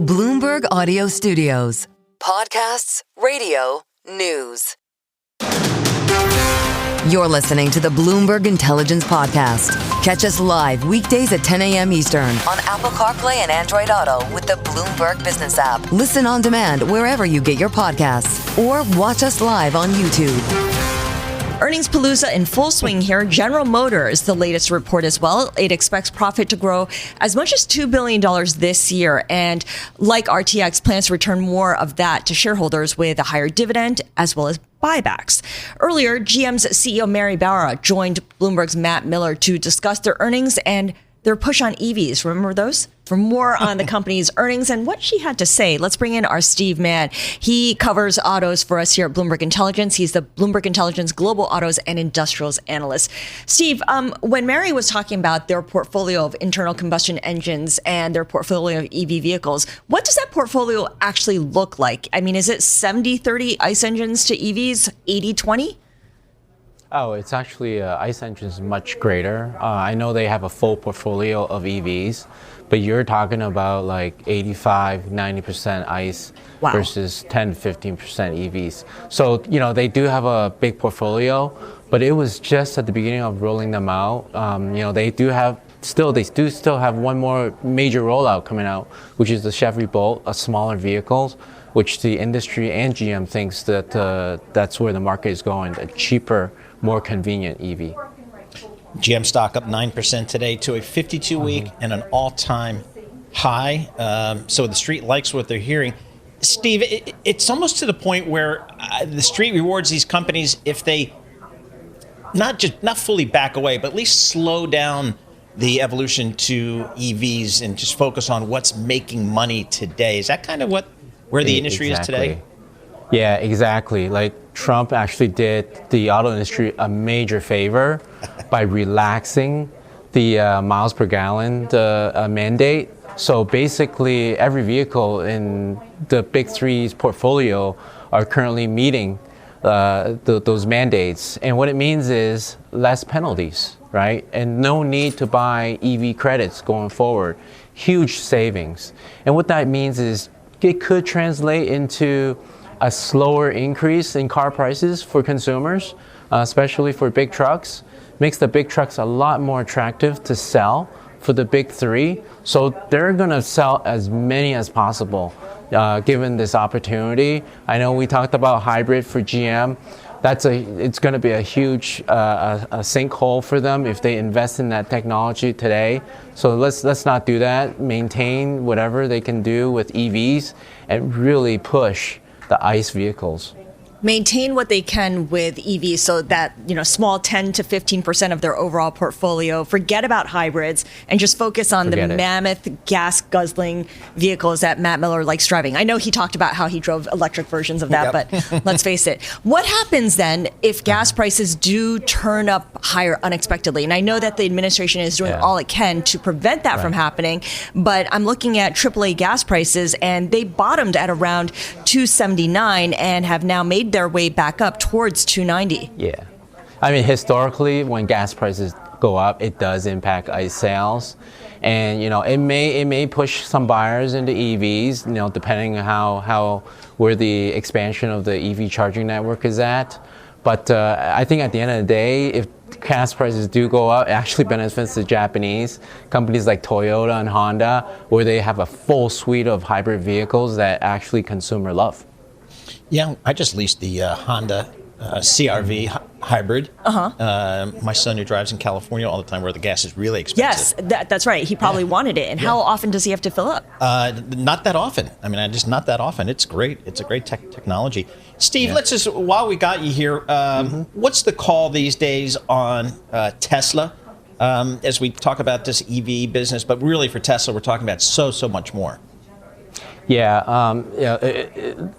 Bloomberg Audio Studios. Podcasts, radio, news. You're listening to the Bloomberg Intelligence Podcast. Catch us live weekdays at 10 a.m. Eastern on Apple CarPlay and Android Auto with the Bloomberg Business app. Listen on demand wherever you get your podcasts or watch us live on YouTube. Earnings palooza in full swing here. General Motors, the latest report as well. It expects profit to grow as much as $2 billion this year. And like RTX, plans to return more of that to shareholders with a higher dividend as well as buybacks. Earlier, GM's CEO Mary Barra joined Bloomberg's Matt Miller to discuss their earnings and their push on EVs. Remember those? For more on the company's earnings and what she had to say, let's bring in our Steve Mann. He covers autos for us here at Bloomberg Intelligence. He's the Bloomberg Intelligence Global Autos and Industrials Analyst. Steve, when Mary was talking about their portfolio of internal combustion engines and their portfolio of EV vehicles, what does that portfolio actually look like? I mean, is it 70-30 ICE engines to EVs, 80-20? Oh, it's actually ICE engines much greater. I know they have a full portfolio of EVs, but you're talking about like 85-90% ICE versus 10-15% EVs. So, you know, they do have a big portfolio, but it was just at the beginning of rolling them out. You know, they do still have one more major rollout coming out, which is the Chevy Bolt, a smaller vehicles, which the industry and GM thinks that that's where the market is going, a cheaper, more convenient EV. GM stock up 9% today to a 52-week and an all-time high. So the street likes what they're hearing. Steve, it's almost to the point where the street rewards these companies if they not fully back away, but at least slow down the evolution to EVs and just focus on what's making money today. Is that kind of where the industry is today? Yeah, exactly. Like Trump actually did the auto industry a major favor by relaxing the miles per gallon mandate. So basically, every vehicle in the big three's portfolio are currently meeting those mandates. And what it means is less penalties, right? And no need to buy EV credits going forward. Huge savings. And what that means is it could translate into a slower increase in car prices for consumers, especially for big trucks. Makes the big trucks a lot more attractive to sell for the big three. So they're going to sell as many as possible, given this opportunity. I know we talked about hybrid for GM. It's going to be a huge a sinkhole for them if they invest in that technology today. So let's not do that. Maintain whatever they can do with EVs and really push the ICE vehicles. Maintain what they can with EVs so that, you know, small 10 to 15% of their overall portfolio. Forget about hybrids and just focus on mammoth gas guzzling vehicles that Matt Miller likes driving. I know he talked about how he drove electric versions of that, but let's face it. What happens then if gas prices do turn up higher unexpectedly? And I know that the administration is doing all it can to prevent that from happening, but I'm looking at AAA gas prices and they bottomed at around $2.79 and have now made their way back up towards $2.90. Yeah. I mean, historically, when gas prices go up, it does impact ICE sales. And, you know, it may push some buyers into EVs, you know, depending on where the expansion of the EV charging network is at. But I think at the end of the day, if gas prices do go up, it actually benefits the Japanese companies like Toyota and Honda, where they have a full suite of hybrid vehicles that actually consumer love. Yeah, I just leased the Honda CR-V hybrid. My son, who drives in California all the time, where the gas is really expensive. Yes, that's right. He probably wanted it. And how often does he have to fill up? Not that often. I mean, just not that often. It's great. It's a great technology. Steve, let's just, while we got you here, what's the call these days on Tesla? As we talk about this EV business, but really for Tesla, we're talking about so much more. Yeah,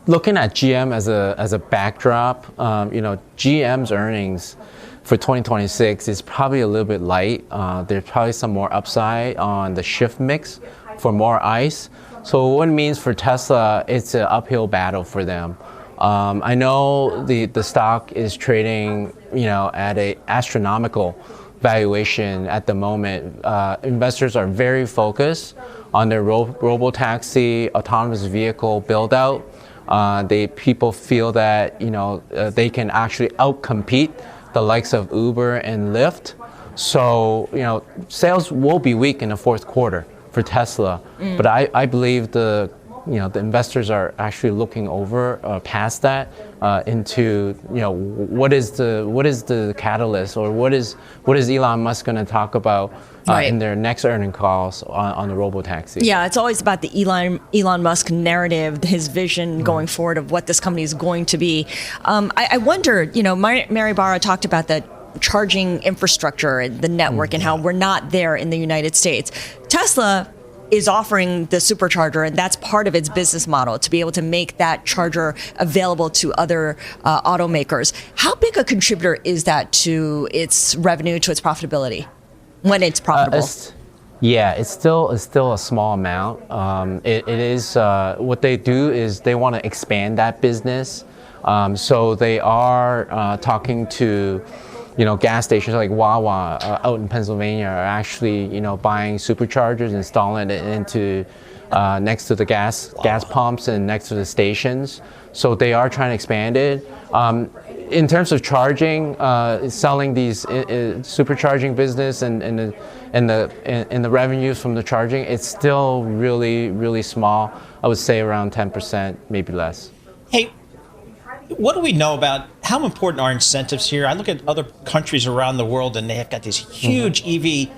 looking at GM as a backdrop, you know, GM's earnings for 2026 is probably a little bit light. There's probably some more upside on the shift mix for more ICE. So what it means for Tesla, it's an uphill battle for them. I know the stock is trading, you know, at an astronomical valuation at the moment. Investors are very focused on their robo-taxi, autonomous vehicle build-out. People feel that they can actually outcompete the likes of Uber and Lyft. So sales will be weak in the fourth quarter for Tesla, but I believe the investors are actually looking past that into what is the catalyst, or what is Elon Musk going to talk about in their next earnings calls on the robotaxi. Yeah, it's always about the Elon Musk narrative, his vision going forward of what this company is going to be. I wonder, Mary Barra talked about the charging infrastructure and the network and how we're not there in the United States. Tesla is offering the supercharger, and that's part of its business model, to be able to make that charger available to other automakers. How big a contributor is that to its revenue, to its profitability, when it's profitable? It's still a small amount. It is what they do is they want to expand that business. So they are talking to gas stations like Wawa out in Pennsylvania are actually, buying superchargers, installing it into next to the gas pumps and next to the stations. So they are trying to expand it. In terms of charging, selling these supercharging business and the revenues from the charging, it's still really, really small. I would say around 10%, maybe less. Hey, what do we know about how important are incentives here? I look at other countries around the world, and they have got these huge EV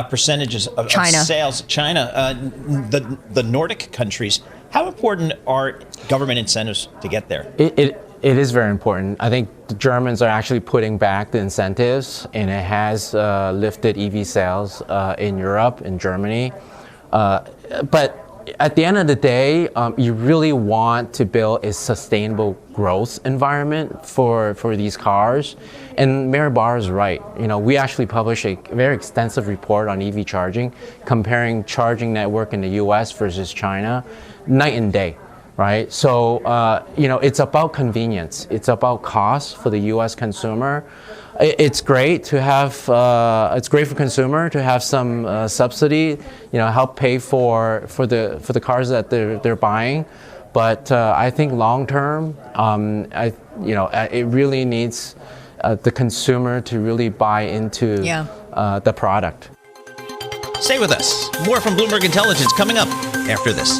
percentages of sales. China, the Nordic countries. How important are government incentives to get there? It is very important. I think the Germans are actually putting back the incentives, and it has lifted EV sales in Europe and Germany. But at the end of the day, you really want to build a sustainable growth environment for these cars. And Mary Barr is right. We actually published a very extensive report on EV charging, comparing charging network in the US versus China, night and day, right? So, it's about convenience. It's about cost for the US consumer. It's great to have, it's great for consumer to have some subsidy, help pay for the cars that they're buying. But I think long term, it really needs the consumer to really buy into the product. Stay with us. More from Bloomberg Intelligence coming up after this.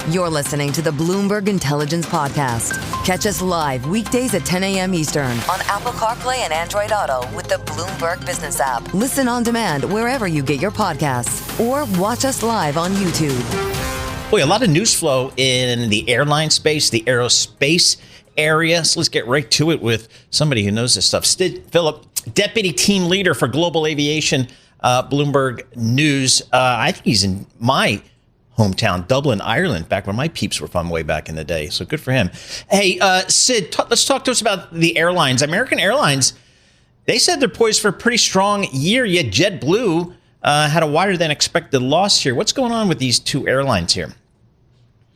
You're listening to the Bloomberg Intelligence Podcast. Catch us live weekdays at 10 a.m. Eastern on Apple CarPlay and Android Auto with the Bloomberg Business app. Listen on demand wherever you get your podcasts, or watch us live on YouTube. Boy, a lot of news flow in the airline space, the aerospace area. So let's get right to it with somebody who knows this stuff. Sid Philip, Deputy Team Leader for Global Aviation, Bloomberg News. I think he's in my hometown, Dublin, Ireland, back when my peeps were from way back in the day. So good for him. Hey, Sid, let's talk to us about the airlines. American Airlines, they said they're poised for a pretty strong year, yet JetBlue had a wider than expected loss here. What's going on with these two airlines here?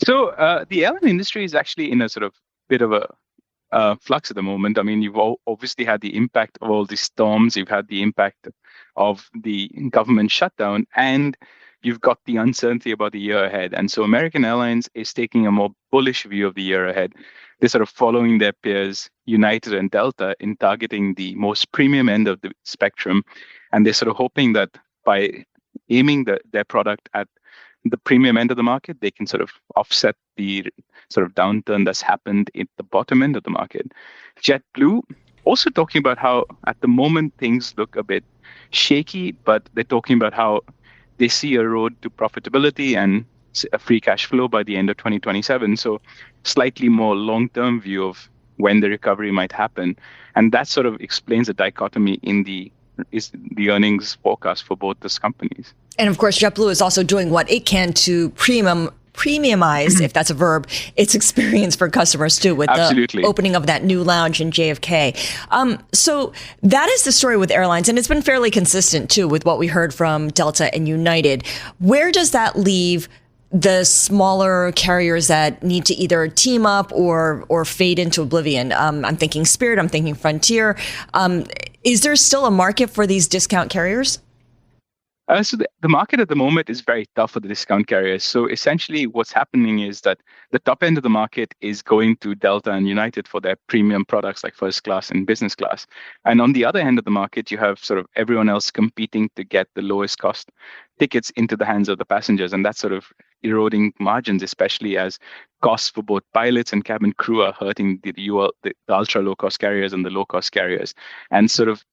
So the airline industry is actually in a sort of bit of a flux at the moment. I mean, you've obviously had the impact of all these storms. You've had the impact of the government shutdown, and you've got the uncertainty about the year ahead. And so American Airlines is taking a more bullish view of the year ahead. They're sort of following their peers, United and Delta, in targeting the most premium end of the spectrum. And they're sort of hoping that by aiming their product at the premium end of the market, they can sort of offset the sort of downturn that's happened at the bottom end of the market. JetBlue also talking about how at the moment things look a bit shaky, but they're talking about how they see a road to profitability and a free cash flow by the end of 2027. So slightly more long-term view of when the recovery might happen. And that sort of explains the dichotomy in the earnings forecast for both those companies. And of course, JetBlue is also doing what it can to premiumize, if that's a verb, its experience for customers too, with the opening of that new lounge in JFK. So that is the story with airlines, and it's been fairly consistent too with what we heard from Delta and United. Where does that leave the smaller carriers that need to either team up or fade into oblivion? I'm thinking Spirit, I'm thinking Frontier. Is there still a market for these discount carriers? So the market at the moment is very tough for the discount carriers. So essentially what's happening is that the top end of the market is going to Delta and United for their premium products like first class and business class. And on the other end of the market, you have sort of everyone else competing to get the lowest cost tickets into the hands of the passengers. And that's sort of eroding margins, especially as costs for both pilots and cabin crew are hurting the ultra low cost carriers and the low cost carriers. And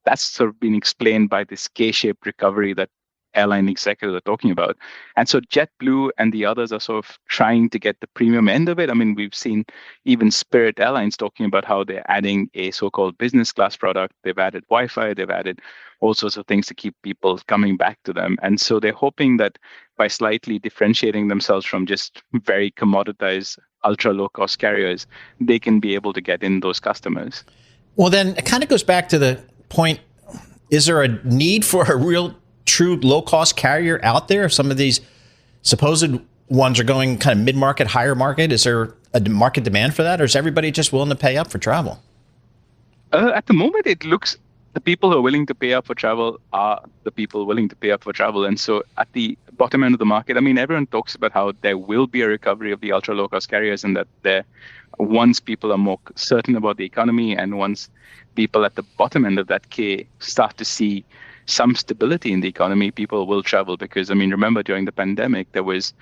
that's sort of been explained by this K-shaped recovery that airline executives are talking about. And so JetBlue and the others are sort of trying to get the premium end of it. I mean, we've seen even Spirit Airlines talking about how they're adding a so-called business class product. They've added Wi-Fi, they've added all sorts of things to keep people coming back to them. And so they're hoping that by slightly differentiating themselves from just very commoditized ultra low cost carriers, they can be able to get in those customers. Well, then it kind of goes back to the point, is there a need for a real true low-cost carrier out there? If some of these supposed ones are going kind of mid-market, higher market, is there a market demand for that, or is everybody just willing to pay up for travel? At the moment, it looks the people who are willing to pay up for travel are the people willing to pay up for travel. And so at the bottom end of the market, I mean, everyone talks about how there will be a recovery of the ultra low-cost carriers, and that once people are more certain about the economy and once people at the bottom end of that K start to see some stability in the economy, people will travel. Because, I mean, remember during the pandemic, there was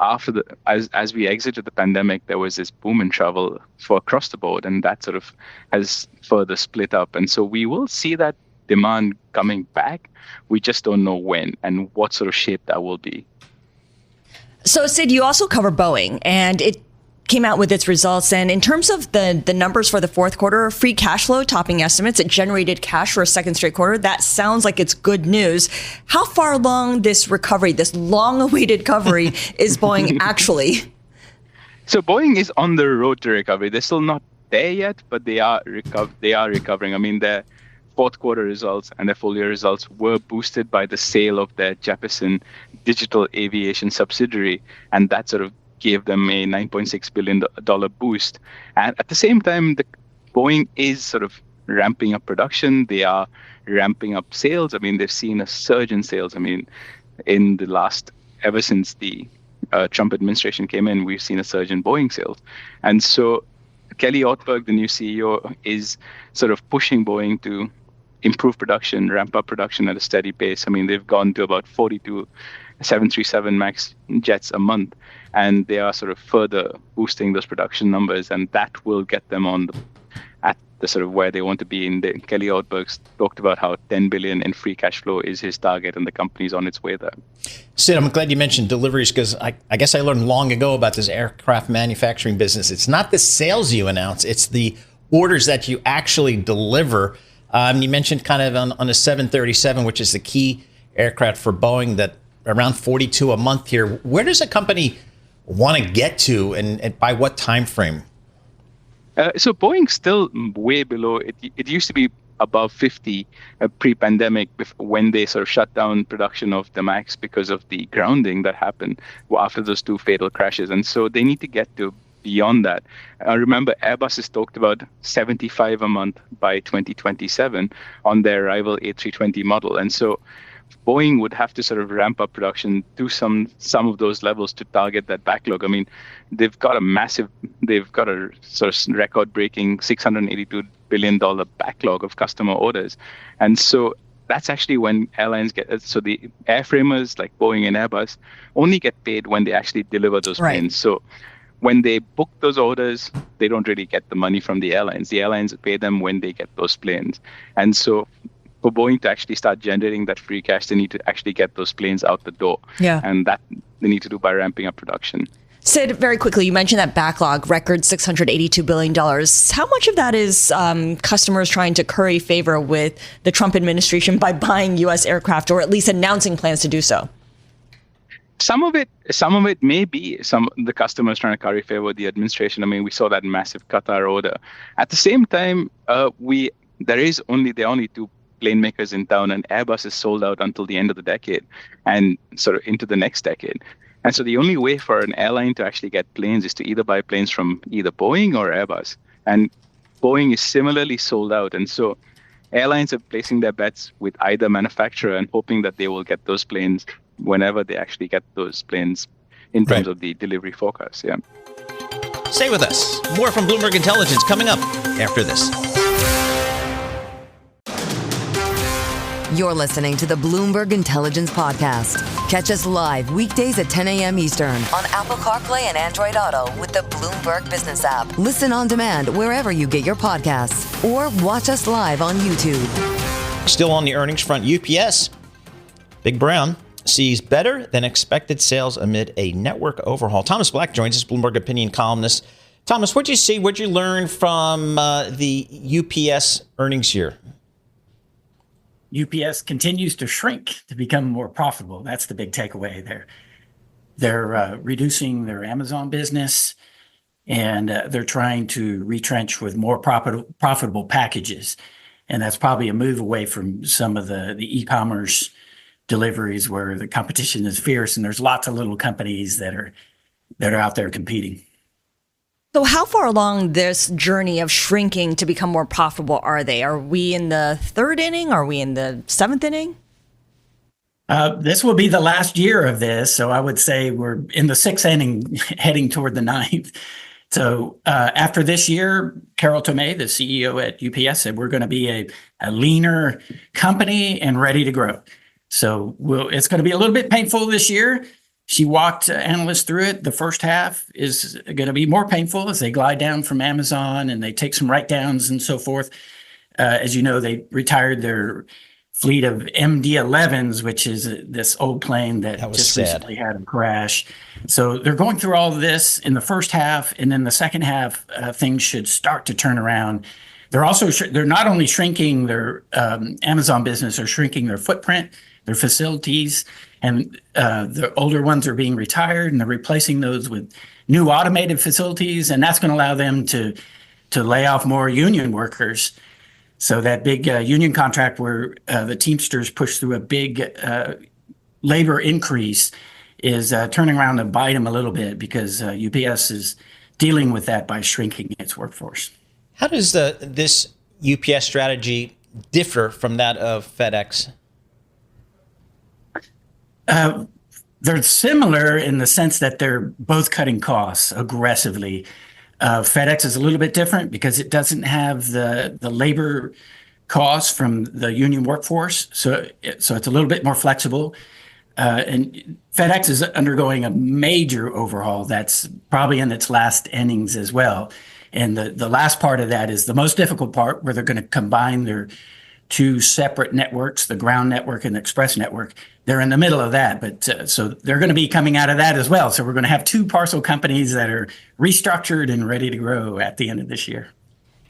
as we exited the pandemic, there was this boom in travel for across the board, and that sort of has further split up. And so we will see that demand coming back. We just don't know when and what sort of shape that will be. So, Sid, you also cover Boeing, and it came out with its results. And in terms of the numbers for the fourth quarter, free cash flow topping estimates, it generated cash for a second straight quarter. That sounds like it's good news. How far along this recovery, this long-awaited recovery, is Boeing actually? So Boeing is on the road to recovery. They're still not there yet, but they are recovering. I mean, their fourth quarter results and their full year results were boosted by the sale of their Jeppesen digital aviation subsidiary, and that sort of gave them a $9.6 billion boost. And at the same time, Boeing is sort of ramping up production. They are ramping up sales. I mean, they've seen a surge in sales. I mean, ever since the Trump administration came in, we've seen a surge in Boeing sales. And so Kelly Ortberg, the new CEO, is sort of pushing Boeing to improve production, ramp up production at a steady pace. I mean, they've gone to about 42 737 MAX jets a month, and they are sort of further boosting those production numbers, and that will get them at the sort of where they want to be. Kelly Ortberg talked about how $10 billion in free cash flow is his target, and the company's on its way there. Sid, I'm glad you mentioned deliveries, because I guess I learned long ago about this aircraft manufacturing business. It's not the sales you announce, it's the orders that you actually deliver. You mentioned kind of on the 737, which is the key aircraft for Boeing, that around 42 a month here. Where does a company want to get to, and by what time frame? So Boeing's still way below. It used to be above 50 pre-pandemic, when they sort of shut down production of the MAX because of the grounding that happened after those two fatal crashes. And so they need to get to beyond that. Remember, Airbus has talked about 75 a month by 2027 on their rival A320 model. And so Boeing would have to sort of ramp up production to some of those levels to target that backlog. I mean, they've got a sort of record-breaking $682 billion backlog of customer orders. And so that's actually when airlines so the airframers like Boeing and Airbus only get paid when they actually deliver those planes. So when they book those orders, they don't really get the money from the airlines. The airlines pay them when they get those planes. And so for Boeing to actually start generating that free cash, they need to actually get those planes out the door. Yeah. And that they need to do by ramping up production. Sid, very quickly, you mentioned that backlog, record $682 billion. How much of that is customers trying to curry favor with the Trump administration by buying U.S. aircraft, or at least announcing plans to do so? Some of it may be the customers trying to curry favor with the administration. I mean, we saw that massive Qatar order. At the same time, there are only two plane makers in town, and Airbus is sold out until the end of the decade and sort of into the next decade. And so the only way for an airline to actually get planes is to either buy planes from either Boeing or Airbus. And Boeing is similarly sold out. And so airlines are placing their bets with either manufacturer and hoping that they will get those planes whenever they actually get those planes in terms of the delivery forecast. Yeah. Stay with us. More from Bloomberg Intelligence coming up after this. You're listening to the Bloomberg Intelligence Podcast. Catch us live weekdays at 10 a.m. Eastern on Apple CarPlay and Android Auto with the Bloomberg Business app. Listen on demand wherever you get your podcasts or watch us live on YouTube. Still on the earnings front, UPS, Big Brown, sees better than expected sales amid a network overhaul. Thomas Black joins us, Bloomberg Opinion Columnist. Thomas, what'd you see? What'd you learn from the UPS earnings year? UPS continues to shrink to become more profitable. That's the big takeaway there. They're reducing their Amazon business, and they're trying to retrench with more profitable packages. And that's probably a move away from some of the e-commerce deliveries where the competition is fierce, and there's lots of little companies that are out there competing. So how far along this journey of shrinking to become more profitable are they? Are we in the third inning? Are we in the seventh inning? This will be the last year of this. So I would say we're in the sixth inning heading toward the ninth. So after this year, Carol Tomé, the CEO at UPS, said we're going to be a leaner company and ready to grow. So it's going to be a little bit painful this year. She walked analysts through it. The first half is going to be more painful as they glide down from Amazon and they take some write-downs and so forth. As you know, they retired their fleet of MD-11s, which is this old plane that just recently had a crash. So they're going through all of this in the first half, and then the second half, things should start to turn around. They're not only shrinking their Amazon business, they're shrinking their footprint, their facilities, and the older ones are being retired, and they're replacing those with new automated facilities, and that's going to allow them to lay off more union workers. So that big union contract where the Teamsters pushed through a big labor increase is turning around to bite them a little bit because UPS is dealing with that by shrinking its workforce. How does this UPS strategy differ from that of FedEx? They're similar in the sense that they're both cutting costs aggressively. FedEx is a little bit different because it doesn't have the labor costs from the union workforce, so it's a little bit more flexible. And FedEx is undergoing a major overhaul that's probably in its last innings as well. And the last part of that is the most difficult part, where they're going to combine their two separate networks, the ground network and the express network. They're in the middle of that, but so they're going to be coming out of that as well. So we're going to have two parcel companies that are restructured and ready to grow at the end of this year.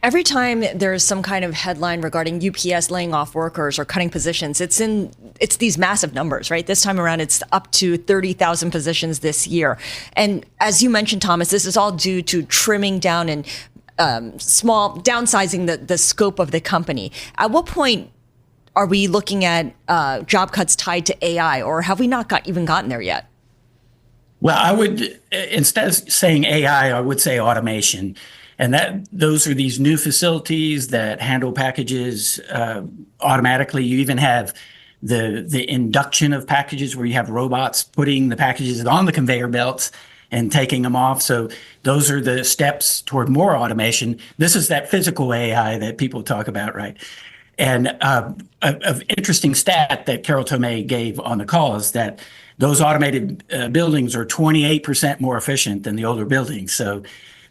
Every time there's some kind of headline regarding UPS laying off workers or cutting positions, it's these massive numbers, right? This time around, it's up to 30,000 positions this year. And as you mentioned, Thomas, this is all due to trimming down and downsizing the scope of the company. At what point are we looking at job cuts tied to AI, or have we not even gotten there yet? Well, I would, instead of saying AI, I would say automation. And those are these new facilities that handle packages automatically. You even have the induction of packages where you have robots putting the packages on the conveyor belts and taking them off. So those are the steps toward more automation. This is that physical AI that people talk about, right? And an interesting stat that Carol Tomé gave on the call is that those automated buildings are 28% more efficient than the older buildings. So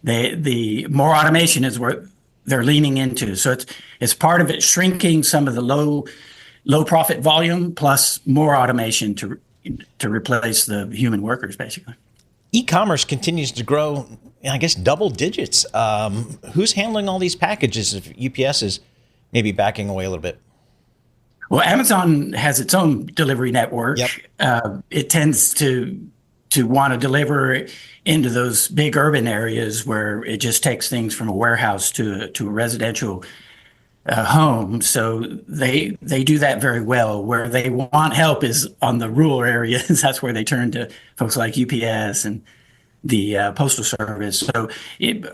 the more automation is where they're leaning into. So it's part of it shrinking some of the low profit volume plus more automation to replace the human workers, basically. E-commerce continues to grow, I guess, double digits. Who's handling all these packages if UPS is maybe backing away a little bit? Well, Amazon has its own delivery network. Yep. It tends to want to deliver into those big urban areas where it just takes things from a warehouse to a residential home. So they do that very well. Where they want help is on the rural areas. That's where they turn to folks like UPS and the Postal Service. So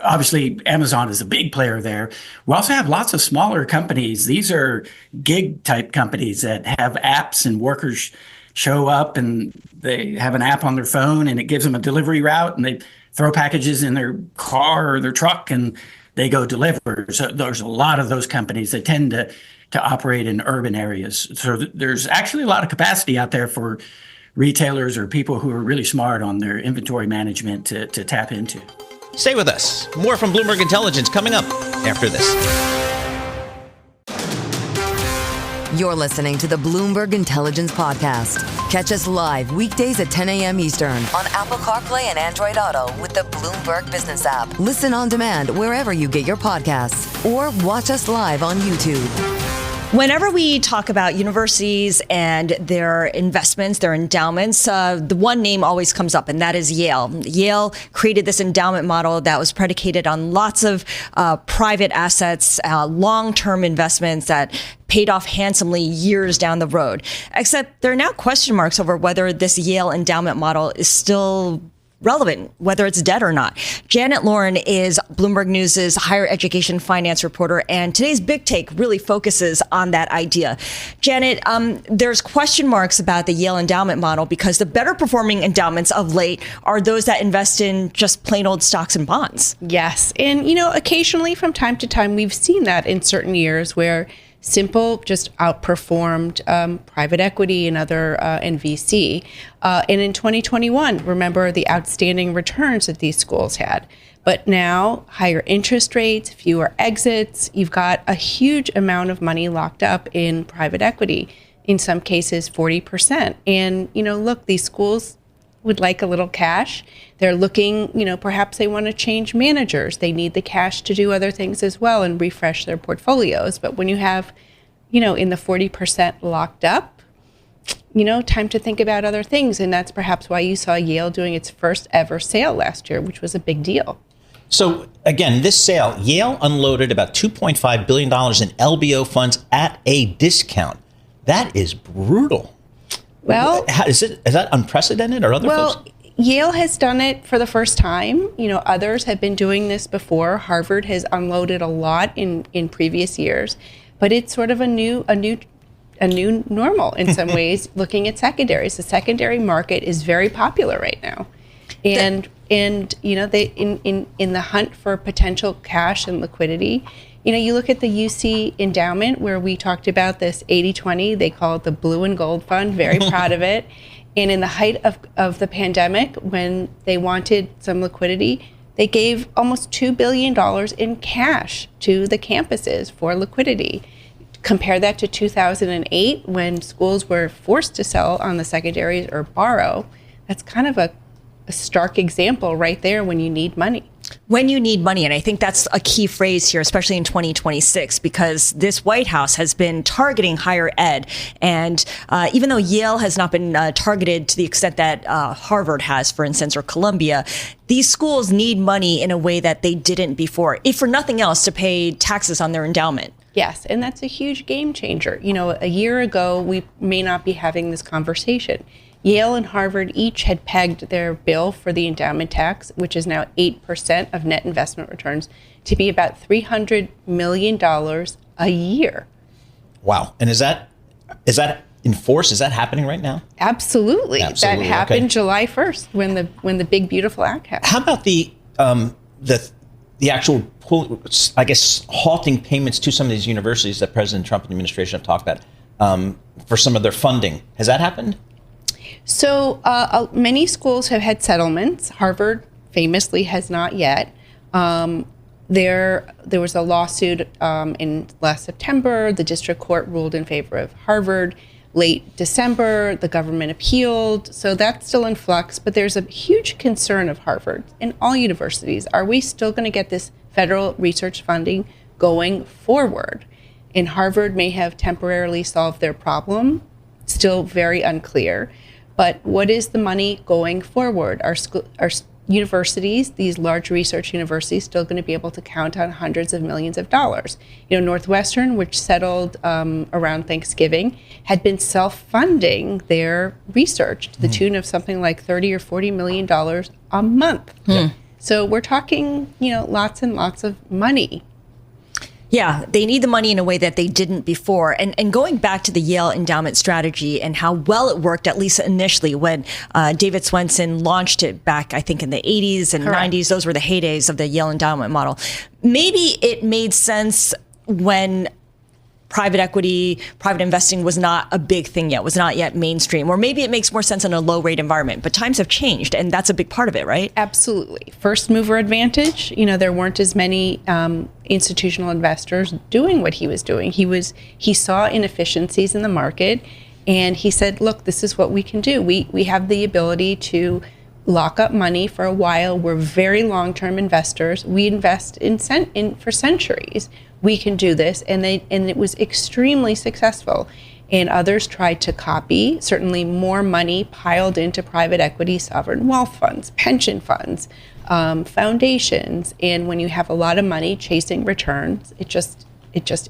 obviously, Amazon is a big player there. We also have lots of smaller companies. These are gig type companies that have apps, and workers show up and they have an app on their phone and it gives them a delivery route, and they throw packages in their car or their truck and they go deliver. So there's a lot of those companies that tend to operate in urban areas. So there's actually a lot of capacity out there for retailers or people who are really smart on their inventory management to tap into. Stay with us. More from Bloomberg Intelligence coming up after this. You're listening to the Bloomberg Intelligence Podcast. Catch us live weekdays at 10 a.m. Eastern on Apple CarPlay and Android Auto with the Bloomberg Business app. Listen on demand wherever you get your podcasts or watch us live on YouTube. Whenever we talk about universities and their investments, their endowments, the one name always comes up, and that is Yale. Yale created this endowment model that was predicated on lots of private assets, long-term investments that paid off handsomely years down the road. Except there are now question marks over whether this Yale endowment model is still relevant, whether it's dead or not. Janet Lauren is Bloomberg News' higher education finance reporter, and today's Big Take really focuses on that idea. Janet, there's question marks about the Yale endowment model because the better performing endowments of late are those that invest in just plain old stocks and bonds. Yes. And, occasionally from time to time, we've seen that in certain years where Simple just outperformed private equity and other and VC. And in 2021, remember the outstanding returns that these schools had. But now, higher interest rates, fewer exits, you've got a huge amount of money locked up in private equity, in some cases 40%. And, look, these schools would like a little cash. They're looking, perhaps they want to change managers. They need the cash to do other things as well and refresh their portfolios. But when you have, in the 40% locked up, time to think about other things. And that's perhaps why you saw Yale doing its first ever sale last year, which was a big deal. So again, this sale, Yale unloaded about $2.5 billion in LBO funds at a discount. That is brutal. Well, is that unprecedented, or other folks? Yale has done it for the first time. Others have been doing this before. Harvard has unloaded a lot in previous years, but it's sort of a new normal in some ways. Looking at secondaries, the secondary market is very popular right now, and they in the hunt for potential cash and liquidity. You look at the UC endowment where we talked about this 80-20, they call it the blue and gold fund, very proud of it. And in the height of the pandemic, when they wanted some liquidity, they gave almost $2 billion in cash to the campuses for liquidity. Compare that to 2008 when schools were forced to sell on the secondaries or borrow. That's kind of a stark example right there when you need money. When you need money, and I think that's a key phrase here, especially in 2026, because this White House has been targeting higher ed. And even though Yale has not been targeted to the extent that Harvard has, for instance, or Columbia, these schools need money in a way that they didn't before, if for nothing else, to pay taxes on their endowment. Yes, and that's a huge game changer. A year ago, we may not be having this conversation. Yale and Harvard each had pegged their bill for the endowment tax, which is now 8% of net investment returns, to be about $300 million a year. Wow. And is that in force? Is that happening right now? Absolutely. That happened July 1st when the big, beautiful act happened. How about the actual, halting payments to some of these universities that President Trump and the administration have talked about for some of their funding? Has that happened? So many schools have had settlements. Harvard famously has not yet. There was a lawsuit in last September. The district court ruled in favor of Harvard. Late December, the government appealed. So that's still in flux. But there's a huge concern of Harvard and all universities. Are we still going to get this federal research funding going forward? And Harvard may have temporarily solved their problem. Still very unclear. But what is the money going forward? Are universities, these large research universities, still going to be able to count on hundreds of millions of dollars. Northwestern, which settled around Thanksgiving, had been self-funding their research to the tune of something like $30 or $40 million a month. So we're talking, lots and lots of money. Yeah, they need the money in a way that they didn't before. And going back to the Yale endowment strategy and how well it worked, at least initially, when David Swensen launched it back, I think, in the 80s and 90s, those were the heydays of the Yale endowment model. Maybe it made sense when private equity, private investing was not a big thing yet, was not yet mainstream. Or maybe it makes more sense in a low rate environment. But times have changed, and that's a big part of it, right? Absolutely. First mover advantage. There weren't as many institutional investors doing what he was doing. He saw inefficiencies in the market, and he said, look, this is what we can do. We have the ability to lock up money for a while. We're very long-term investors. We invest for centuries. We can do this, and it was extremely successful. And others tried to copy. Certainly more money piled into private equity, sovereign wealth funds, pension funds, foundations. And when you have a lot of money chasing returns, it just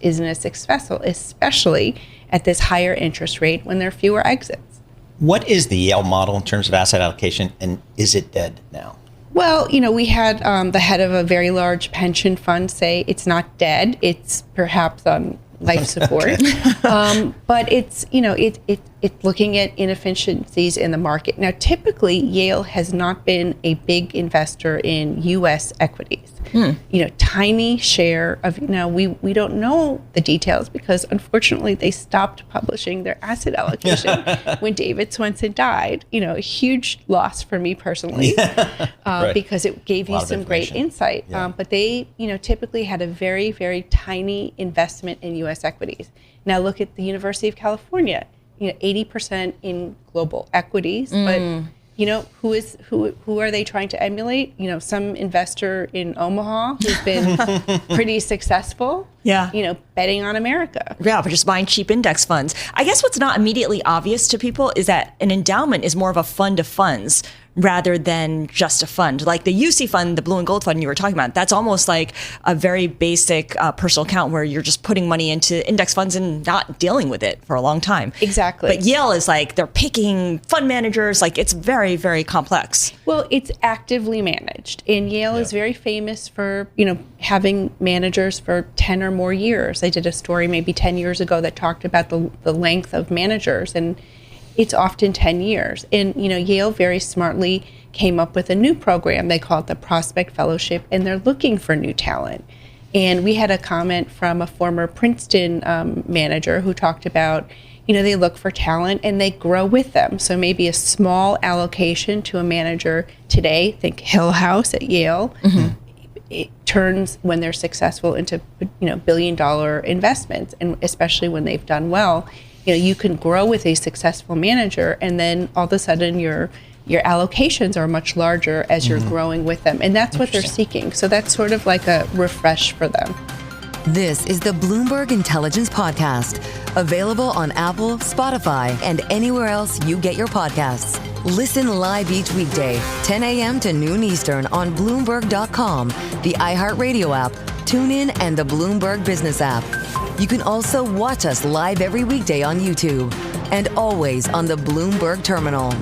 isn't as successful, especially at this higher interest rate when there are fewer exits. What is the Yale model in terms of asset allocation, and is it dead now? Well, we had the head of a very large pension fund say it's not dead. It's perhaps on life support. But it's, it's looking at inefficiencies in the market. Now, typically, Yale has not been a big investor in U.S. equities. Tiny share of, we don't know the details because, unfortunately, they stopped publishing their asset allocation when David Swensen died. A huge loss for me personally because it gave you some great insight. But they, typically had a very, very tiny investment in U.S. equities. Now look at the University of California, 80% in global equities, but who are they trying to emulate? Some investor in Omaha who's been pretty successful. Betting on America. Yeah, but just buying cheap index funds. I guess what's not immediately obvious to people is that an endowment is more of a fund of funds rather than just a fund. Like the UC fund, the blue and gold fund you were talking about, that's almost like a very basic personal account where you're just putting money into index funds and not dealing with it for a long time. Exactly. But Yale is like, they're picking fund managers, like it's very, very complex. Well, it's actively managed. And Yale is very famous for, having managers for 10 or more years. I did a story maybe 10 years ago that talked about the length of managers, and it's often 10 years. And, Yale very smartly came up with a new program. They call it the Prospect Fellowship, and they're looking for new talent. And we had a comment from a former Princeton manager who talked about, they look for talent and they grow with them. So maybe a small allocation to a manager today, think Hill House at Yale, it turns when they're successful into, billion-dollar investments, and especially when they've done well. You can grow with a successful manager, and then all of a sudden your allocations are much larger as you're growing with them. And that's what they're seeking. So that's sort of like a refresh for them. This is the Bloomberg Intelligence Podcast, available on Apple, Spotify, and anywhere else you get your podcasts. Listen live each weekday, 10 a.m. to noon Eastern on Bloomberg.com, the iHeartRadio app, TuneIn, and the Bloomberg Business app. You can also watch us live every weekday on YouTube and always on the Bloomberg Terminal.